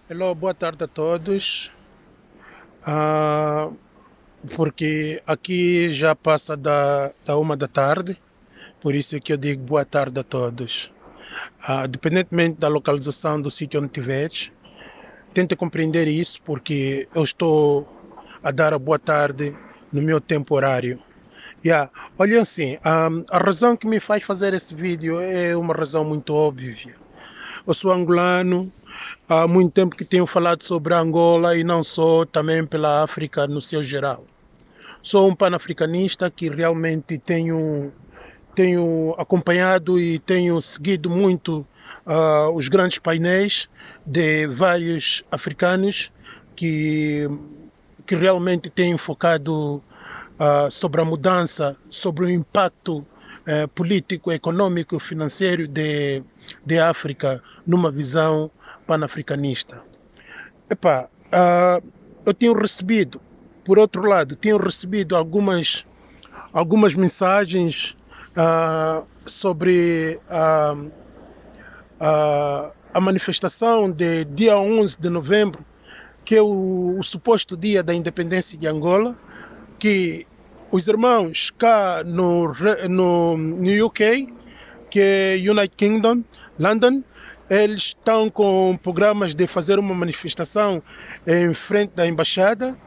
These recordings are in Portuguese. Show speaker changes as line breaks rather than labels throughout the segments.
Hello, boa tarde a todos. Ah, porque aqui já passa da 1 da tarde, por isso é que eu digo boa tarde a todos. Independentemente da localização do sítio onde estiveres, tenta compreender isso, porque eu estou a dar a boa tarde no meu tempo horário. Yeah. Olha assim, a razão que me faz fazer esse vídeo é uma razão muito óbvia. Eu sou angolano, há muito tempo que tenho falado sobre a Angola e não só, também pela África no seu geral. Sou um panafricanista que realmente tenho acompanhado e tenho seguido muito os grandes painéis de vários africanos que, que realmente têm focado sobre a mudança, sobre o impacto político, econômico, financeiro de África numa visão panafricanista. Epá, eu tenho recebido, por outro lado, tenho recebido algumas mensagens sobre a manifestação de dia 11 de novembro, que é o suposto dia da independência de Angola, que os irmãos cá no UK, que é United Kingdom, London, eles estão com programas de fazer uma manifestação em frente da embaixada.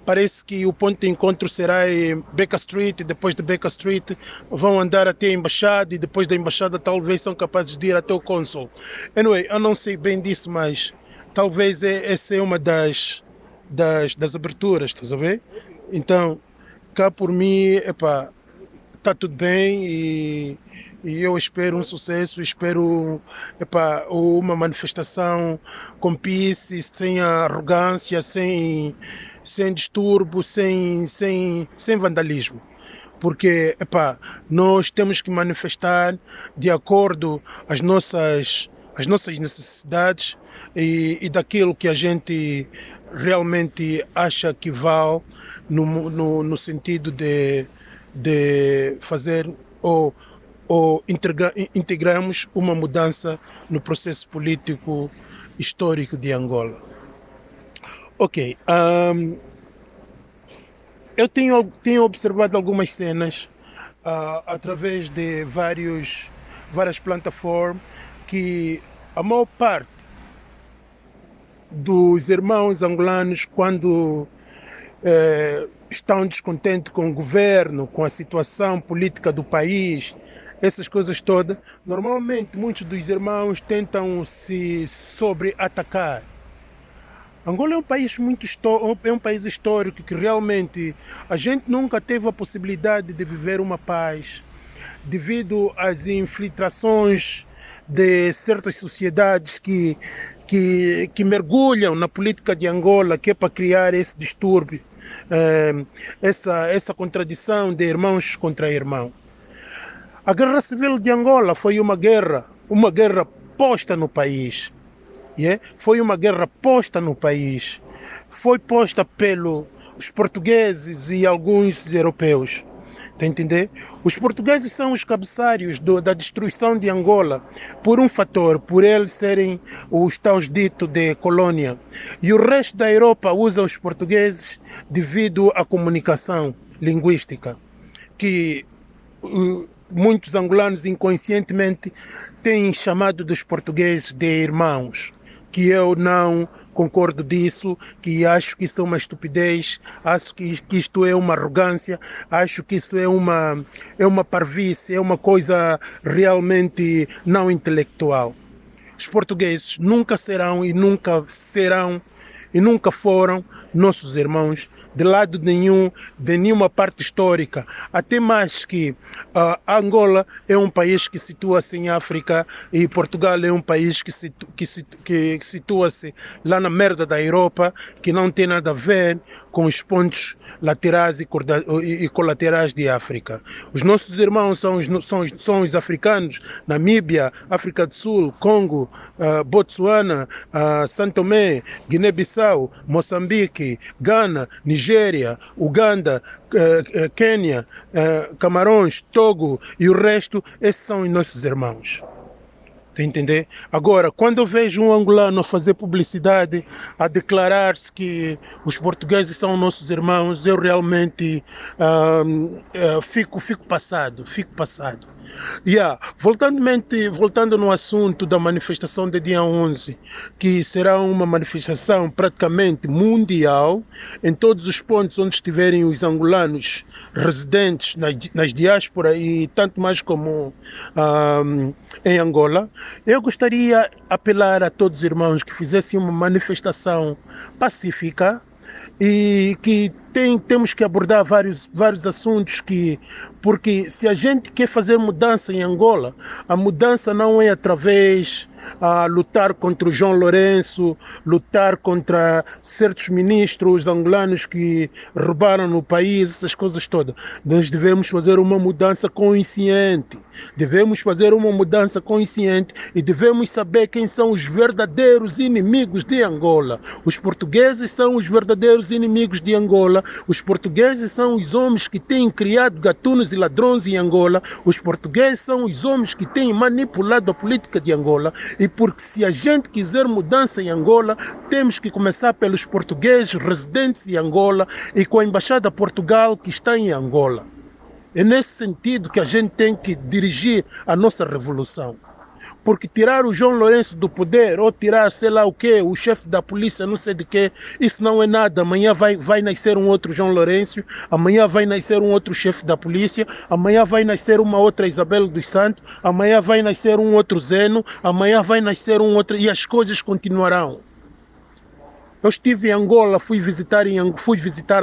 Parece que o ponto de encontro será em Baker Street, e depois de Baker Street vão andar até a embaixada, e depois da embaixada talvez são capazes de ir até o cônsul. Anyway, eu não sei bem disso, mas talvez essa é uma das aberturas, estás a ver? Então, cá por mim, epá, está tudo bem e eu espero um sucesso, espero uma manifestação com peace, sem arrogância, sem distúrbio, sem vandalismo. Porque nós temos que manifestar de acordo às nossas necessidades e daquilo que a gente realmente acha que vale no sentido de fazer ou integramos uma mudança no processo político histórico de Angola. Ok, eu tenho observado algumas cenas através de várias plataformas que a maior parte dos irmãos angolanos, quando estão descontentes com o governo, com a situação política do país, essas coisas todas, normalmente muitos dos irmãos tentam se sobre-atacar. Angola é um país é um país histórico que realmente a gente nunca teve a possibilidade de viver uma paz devido às infiltrações de certas sociedades que mergulham na política de Angola, que é para criar esse distúrbio, essa contradição de irmãos contra irmãos. A Guerra Civil de Angola foi uma guerra posta no país. Yeah? Foi uma guerra posta no país. Foi posta pelos portugueses e alguns europeus. Está a entender? Os portugueses são os cabeçários da destruição de Angola por um fator, por eles serem os tais ditos de colônia. E o resto da Europa usa os portugueses devido à comunicação linguística, que muitos angolanos inconscientemente têm chamado dos portugueses de irmãos, que eu não concordo disso, que acho que isso é uma estupidez, acho que isto é uma arrogância, acho que isso é uma parvice, é uma coisa realmente não intelectual. Os portugueses nunca serão e nunca foram nossos irmãos de lado nenhum, de nenhuma parte histórica. Até mais que Angola é um país que situa-se em África e Portugal é um país que situa-se lá na merda da Europa, que não tem nada a ver com os pontos laterais e colaterais de África. Os nossos irmãos são os africanos, Namíbia, África do Sul, Congo, Botsuana, São Tomé, Guiné-Bissau, Moçambique, Gana, Nigéria, Uganda, Quênia, Camarões, Togo e o resto, esses são os nossos irmãos. Tá a entender? Agora, quando eu vejo um angolano a fazer publicidade, a declarar-se que os portugueses são nossos irmãos, eu realmente fico passado, fico passado. Voltando no assunto da manifestação de dia 11, que será uma manifestação praticamente mundial, em todos os pontos onde estiverem os angolanos residentes nas diásporas e tanto mais como em Angola, eu gostaria de apelar a todos os irmãos que fizessem uma manifestação pacífica e que temos que abordar vários assuntos porque se a gente quer fazer mudança em Angola, a mudança não é através lutar contra o João Lourenço, lutar contra certos ministros angolanos que roubaram no país, essas coisas todas. Nós devemos fazer uma mudança consciente. Devemos fazer uma mudança consciente e devemos saber quem são os verdadeiros inimigos de Angola. Os portugueses são os verdadeiros inimigos de Angola. Os portugueses são os homens que têm criado gatunos e ladrões em Angola. Os portugueses são os homens que têm manipulado a política de Angola. E porque se a gente quiser mudança em Angola, temos que começar pelos portugueses residentes em Angola e com a Embaixada de Portugal que está em Angola. É nesse sentido que a gente tem que dirigir a nossa revolução. Porque tirar o João Lourenço do poder ou tirar sei lá o quê, o chefe da polícia, não sei de quê, isso não é nada. Amanhã vai nascer um outro João Lourenço, amanhã vai nascer um outro chefe da polícia, amanhã vai nascer uma outra Isabel dos Santos, amanhã vai nascer um outro Zeno, amanhã vai nascer um outro e as coisas continuarão. Eu estive em Angola, fui visitar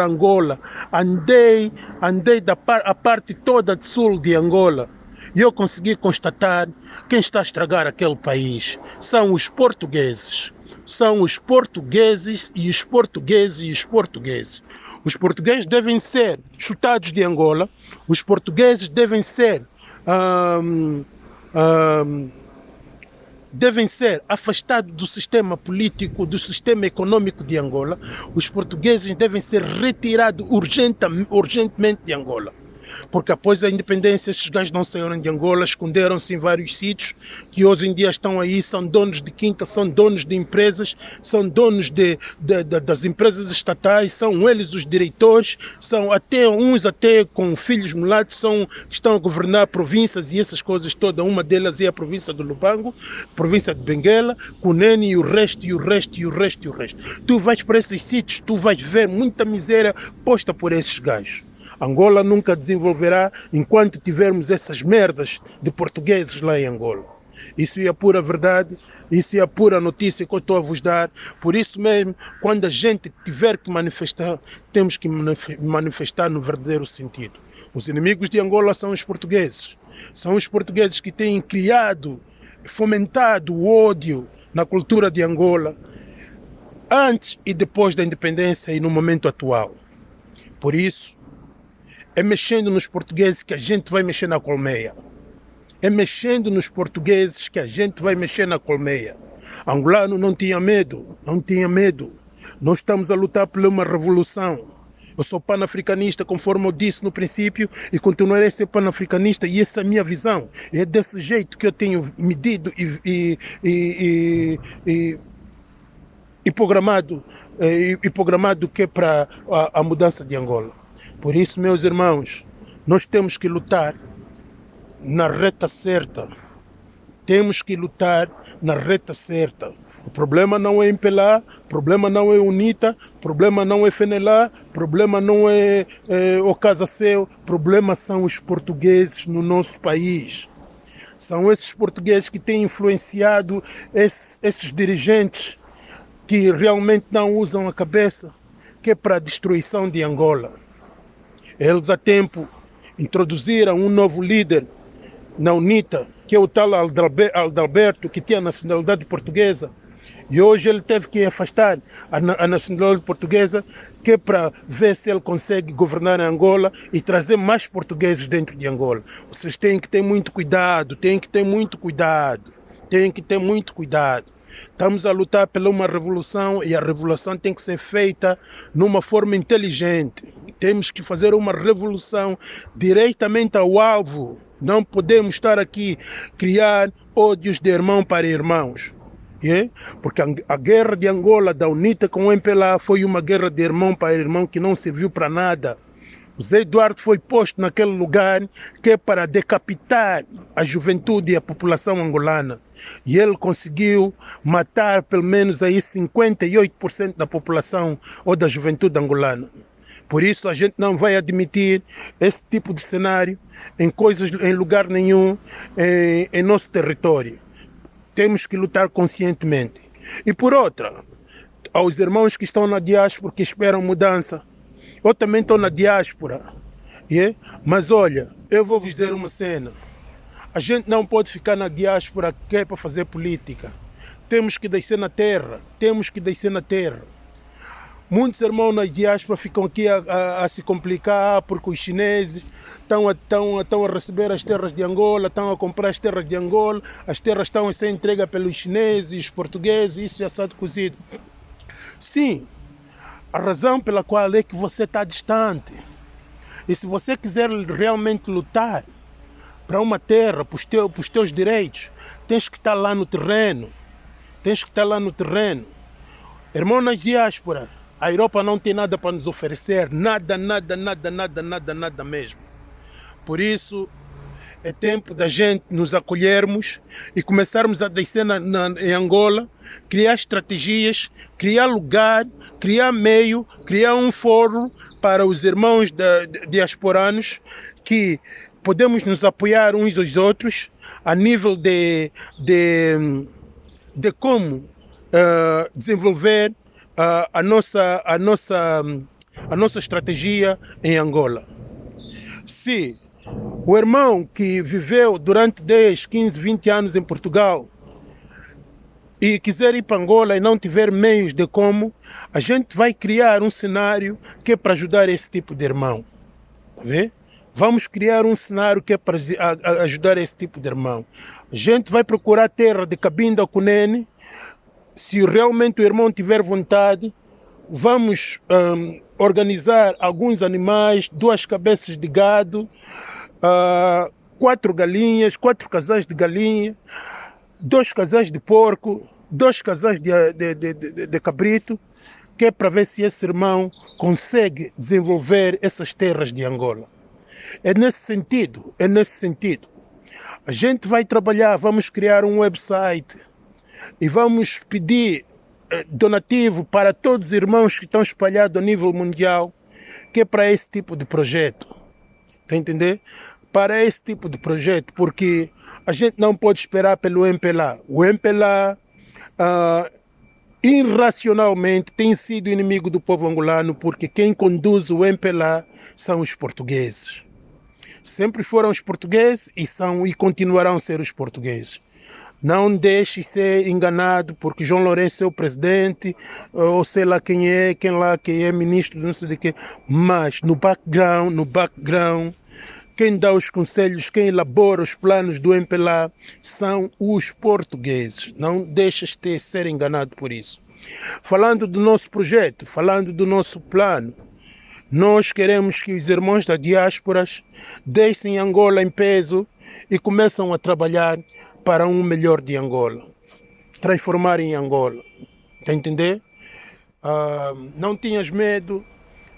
Angola, andei a parte toda do sul de Angola. E eu consegui constatar quem está a estragar aquele país. São os portugueses. São os portugueses e os portugueses e os portugueses. Os portugueses devem ser chutados de Angola. Os portugueses devem ser afastados do sistema político, do sistema econômico de Angola. Os portugueses devem ser retirados urgentemente de Angola. Porque após a independência esses gajos não saíram de Angola, esconderam-se em vários sítios que hoje em dia estão aí, são donos de quinta, são donos de empresas, são donos das empresas estatais, são eles os diretores, são uns até com filhos mulatos, que estão a governar províncias e essas coisas todas. Uma delas é a província do Lubango, província de Benguela, Cunene e o resto. Tu vais para esses sítios, tu vais ver muita miséria posta por esses gajos. Angola nunca desenvolverá enquanto tivermos essas merdas de portugueses lá em Angola. Isso é a pura verdade, isso é a pura notícia que eu estou a vos dar. Por isso mesmo, quando a gente tiver que manifestar, temos que manifestar no verdadeiro sentido. Os inimigos de Angola são os portugueses. São os portugueses que têm criado, fomentado o ódio na cultura de Angola, antes e depois da independência e no momento atual. Por isso, é mexendo nos portugueses que a gente vai mexer na colmeia. É mexendo nos portugueses que a gente vai mexer na colmeia. Angolano não tinha medo, não tinha medo. Nós estamos a lutar por uma revolução. Eu sou panafricanista, conforme eu disse no princípio, e continuarei a ser panafricanista, e essa é a minha visão. É desse jeito que eu tenho medido e programado que é para a mudança de Angola. Por isso, meus irmãos, nós temos que lutar na reta certa. Temos que lutar na reta certa. O problema não é Impelá, o problema não é UNITA, o problema não é FENELA, o problema não é o Casaceu, o problema são os portugueses no nosso país. São esses portugueses que têm influenciado esses dirigentes que realmente não usam a cabeça, que é para a destruição de Angola. Eles há tempo introduziram um novo líder na UNITA, que é o tal Adalberto, que tinha a nacionalidade portuguesa. E hoje ele teve que afastar a nacionalidade portuguesa, que é para ver se ele consegue governar em Angola e trazer mais portugueses dentro de Angola. Vocês têm que ter muito cuidado, têm que ter muito cuidado. Estamos a lutar pela uma revolução e a revolução tem que ser feita numa forma inteligente. Temos que fazer uma revolução diretamente ao alvo. Não podemos estar aqui criar ódios de irmão para irmãos. Yeah? Porque a guerra de Angola, da UNITA com o MPLA, foi uma guerra de irmão para irmão que não serviu para nada. O Zé Eduardo foi posto naquele lugar que é para decapitar a juventude e a população angolana. E ele conseguiu matar pelo menos aí 58% da população ou da juventude angolana. Por isso a gente não vai admitir esse tipo de cenário em lugar nenhum em nosso território. Temos que lutar conscientemente. E por outra, aos irmãos que estão na diáspora, que esperam mudança, eu também estou na diáspora, yeah? Mas olha, eu vou vos dizer uma cena. A gente não pode ficar na diáspora que é para fazer política. Temos que descer na terra, temos que descer na terra. Muitos irmãos na diáspora ficam aqui a se complicar porque os chineses estão a receber as terras de Angola, estão a comprar as terras de Angola, as terras estão a ser entregues pelos chineses, portugueses, isso é assado cozido. Sim, a razão pela qual é que você está distante. E se você quiser realmente lutar para uma terra, para os teus direitos, tens que estar lá no terreno. Tens que estar lá no terreno. Irmão na diáspora, a Europa não tem nada para nos oferecer, nada mesmo. Por isso, é tempo da gente nos acolhermos e começarmos a descer em Angola, criar estratégias, criar lugar, criar meio, criar um fórum para os irmãos diasporanos que podemos nos apoiar uns aos outros a nível de como desenvolver a nossa estratégia em Angola. Se o irmão que viveu durante 10, 15, 20 anos em Portugal e quiser ir para Angola e não tiver meios de como, a gente vai criar um cenário que é para ajudar esse tipo de irmão. Tá vendo? Vamos criar um cenário que é para ajudar esse tipo de irmão. A gente vai procurar terra de Cabinda ou Cunene. Se realmente o irmão tiver vontade, vamos organizar alguns animais, 2 cabeças de gado, 4 galinhas, 4 casais de galinha, 2 casais de porco, 2 casais de cabrito, que é para ver se esse irmão consegue desenvolver essas terras de Angola. É nesse sentido. A gente vai trabalhar, vamos criar um website e vamos pedir donativo para todos os irmãos que estão espalhados a nível mundial, que é para esse tipo de projeto. Está a entender? Para esse tipo de projeto, porque a gente não pode esperar pelo MPLA. O MPLA, irracionalmente, tem sido inimigo do povo angolano, porque quem conduz o MPLA são os portugueses. Sempre foram os portugueses e continuarão a ser os portugueses. Não deixe ser enganado porque João Lourenço é o presidente, ou sei lá quem é ministro, não sei de quê. Mas no background, quem dá os conselhos, quem elabora os planos do MPLA são os portugueses. Não deixes de ser enganado por isso. Falando do nosso projeto, falando do nosso plano, nós queremos que os irmãos da diáspora deixem Angola em peso e começam a trabalhar para um melhor de Angola. Transformar em Angola. Está a entender? Não tenhas medo.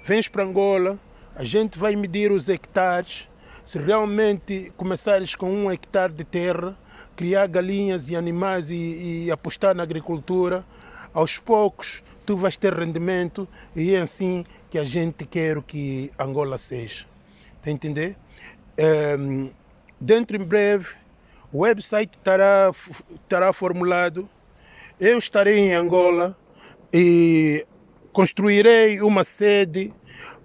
Vens para Angola. A gente vai medir os hectares. Se realmente começares com 1 hectare de terra, criar galinhas e animais e apostar na agricultura, aos poucos tu vais ter rendimento e é assim que a gente quer que Angola seja. Está a entender? Dentro em breve, o website estará formulado. Eu estarei em Angola e construirei uma sede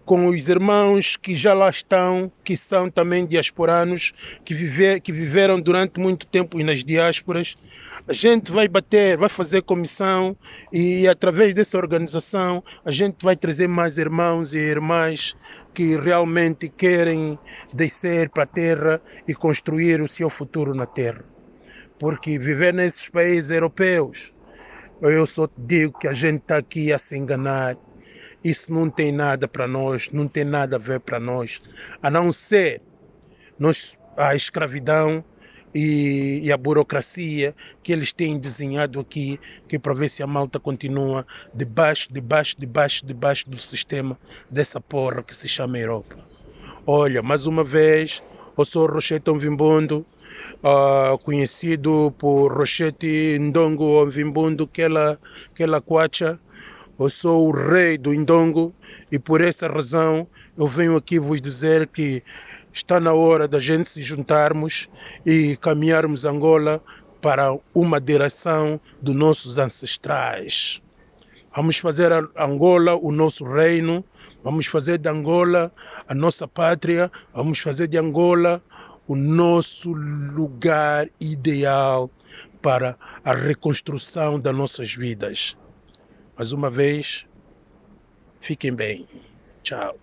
com os irmãos que já lá estão, que são também diasporanos, que viveram durante muito tempo nas diásporas. A gente vai fazer comissão e através dessa organização a gente vai trazer mais irmãos e irmãs que realmente querem descer para a terra e construir o seu futuro na terra. Porque viver nesses países europeus Eu só te digo que a gente está aqui a se enganar. Isso não tem nada para nós, não tem nada a ver para nós, a não ser a escravidão e a burocracia que eles têm desenhado aqui, que para ver se a malta continua debaixo do sistema dessa porra que se chama Europa. Olha, mais uma vez, eu sou Rochete Onvimbundo, conhecido por Rochete Ndongo Onvimbundo, que ela quacha. Eu sou o rei do Indongo e por essa razão eu venho aqui vos dizer que está na hora da gente se juntarmos e caminharmos Angola para uma direção dos nossos ancestrais. Vamos fazer a Angola o nosso reino, vamos fazer de Angola a nossa pátria, vamos fazer de Angola o nosso lugar ideal para a reconstrução das nossas vidas. Mais uma vez, fiquem bem. Tchau.